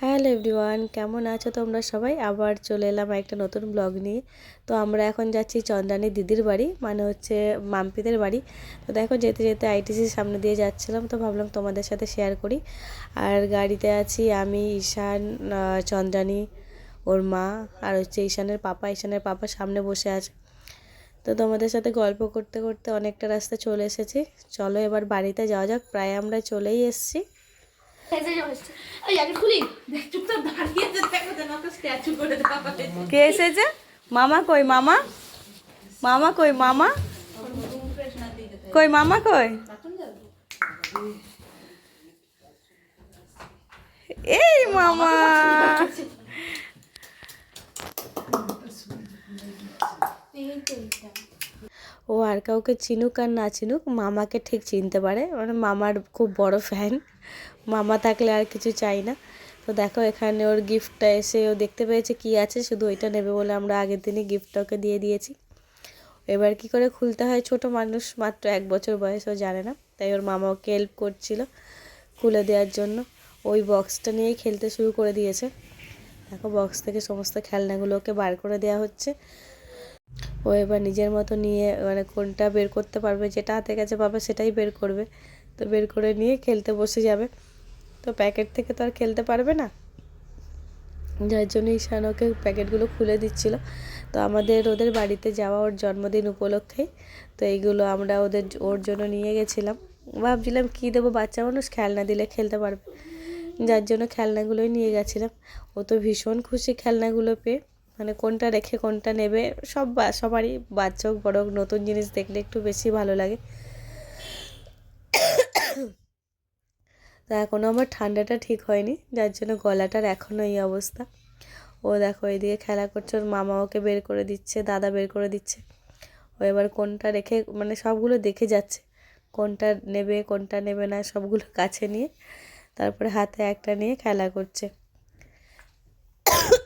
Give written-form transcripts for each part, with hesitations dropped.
Hello everyone, কেমন আছো তোমরা সবাই? আবার চলে এলাম একটা নতুন ব্লগ নিয়ে। তো আমরা এখন যাচ্ছি চন্দ্রানী দিদির বাড়ি, মানে হচ্ছে মাম্পিদের বাড়ি। তো দেখো যেতে যেতে আইটিসির সামনে দিয়ে যাচ্ছিলাম, তো ভাবলাম তোমাদের সাথে শেয়ার করি। আর গাড়িতে আছি আমি, ঈশান, চন্দ্রানী, ওর মা, আর হচ্ছে ঈশানের পাপা সামনে বসে আছে। তো তোমাদের সাথে গল্প করতে করতে অনেকটা রাস্তা চলে এসেছি। চলো এবার বাড়িতে যাওয়া যাক, প্রায় আমরা চলেই এসেছি। কে এসেছে? মামা কই? মামা মামা কই? মামা কই? মামা কই? এই মামা। ও আর কাউকে চিনুক আর না চিনুক, মামাকে ঠিক চিনতে পারে, মানে মামার খুব বড় ফ্যান। মামা থাকলে আর কিছু চাই না। তো দেখো এখানে ওর গিফটটা এসে ও দেখতে পেয়েছে কি আছে, শুধু ওইটা নেবে বলে আমরা আগের দিনই গিফটটা ওকে দিয়ে দিয়েছি। এবার কি করে খুলতে হয়, ছোট মানুষ, মাত্র 1 বছর বয়স, ও জানে না, তাই ওর মামা ওকে হেল্প করছিল খুলে দেওয়ার জন্য। ওই বক্সটা নিয়েই খেলতে শুরু করে দিয়েছে। দেখো বক্স থেকে সমস্ত খেলনাগুলোকে বার করে দেওয়া হচ্ছে। ও এবার নিজের মতো নিয়ে, মানে কোনটা বের করতে পারবে, যেটা হাতে কাছে পাবে সেটাই বের করবে। তো বের করে নিয়ে খেলতে বসে যাবে। তো প্যাকেট থেকে তো আর খেলতে পারবে না, যার জন্য ঈশান ওকে প্যাকেটগুলো খুলে দিচ্ছিল। তো ওদের বাড়িতে যাওয়া ওর জন্মদিন উপলক্ষেই তো এইগুলো আমরা ওর জন্য নিয়ে গেছিলাম। ভাবছিলাম কী দেবো, বাচ্চা মানুষ খেলনা দিলে খেলতে পারবে, যার জন্য খেলনাগুলোই নিয়ে গেছিলাম। ও তো ভীষণ খুশি খেলনাগুলো পেয়ে, মানে কোনটা রেখে কোনটা নেবে। সবারই, বাচ্চা হোক বড় হোক, নতুন জিনিস দেখলে একটু বেশি ভালো লাগে। তো এখনও আমার ঠান্ডাটা ঠিক হয়নি, যার জন্য গলাটার এখনও এই অবস্থা। ও দেখো এদিকে খেলা করছে, ওর মামা ওকে বের করে দিচ্ছে, দাদা বের করে দিচ্ছে। ও এবার কোনটা রেখে, মানে সবগুলো দেখে যাচ্ছে, কোনটা নেবে কোনটা নেবে না, সবগুলো কাছে নিয়ে তারপরে হাতে একটা নিয়ে খেলা করছে।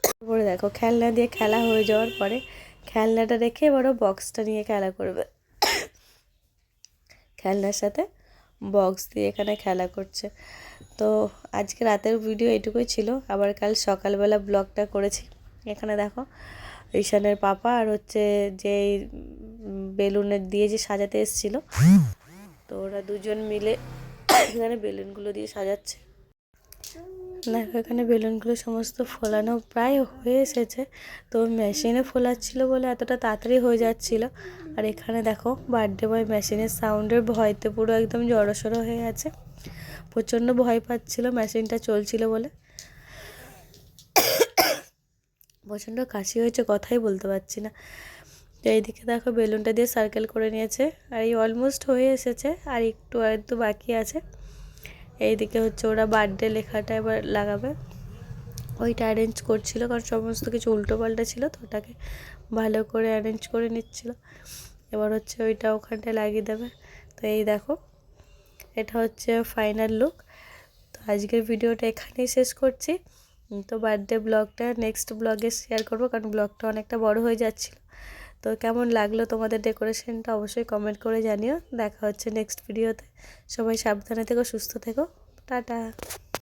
তারপরে দেখো খেলনা দিয়ে খেলা হয়ে যাওয়ার পরে খেলনাটা রেখে এবার বক্সটা নিয়ে খেলা করবে। খেলনার সাথে বক্স দিয়ে এখানে খেলা করছে। তো আজকে রাতের ভিডিও এটুকুই ছিল, আবার কাল সকালবেলা ব্লগটা করেছি। এখানে দেখো ঈশানের পাপা আর হচ্ছে যে বেলুনের দিয়ে যে সাজাতে এসেছিলো, তো ওরা দুজন মিলে এখানে বেলুনগুলো দিয়ে সাজাচ্ছে। দেখো এখানে বেলুনগুলো সমস্ত ফোলানো প্রায় হয়ে এসেছে। তো মেশিনে ফোলাচ্ছিল বলে এতটা তাড়াতাড়ি হয়ে যাচ্ছিল। আর এখানে দেখো বার্থডে বয় মেশিনের সাউন্ডের ভয়তে পুরো একদম জড়সড়ো হয়ে আছে, প্রচণ্ড ভয় পাচ্ছিল মেশিনটা চলছিল বলে। প্রচণ্ড কাশি হয়েছে, কথাই বলতে পারছি না। তো এইদিকে দেখো বেলুনটা দিয়ে সার্কেল করে নিয়েছে, আর এই অলমোস্ট হয়ে এসেছে, আর একটু বাকি আছে। এইদিকে হচ্ছে ওরা বার্থডে লেখাটা এবার লাগাবে, ওইটা অ্যারেঞ্জ করছিল, কারণ সমস্ত কিছু উল্টোপাল্টা ছিল, তো ওটাকে ভালো করে অ্যারেঞ্জ করে নিচ্ছিল। এবার হচ্ছে ওইটা ওখানটায় লাগিয়ে দেবে। তো এই দেখো এটা হচ্ছে ফাইনাল লুক। তো আজকের ভিডিওটা এখানেই শেষ করছি। তো বার্থডে ব্লগটা নেক্সট ব্লগে শেয়ার করবো, কারণ ব্লগটা অনেকটা বড় হয়ে যাচ্ছিল। তো কেমন লাগলো তোমাদের ডেকোরেশনটা অবশ্যই কমেন্ট করে জানিও। দেখা হচ্ছে নেক্সট ভিডিওতে। সবাই সাবধানে থেকো, সুস্থ থেকো, টাটা।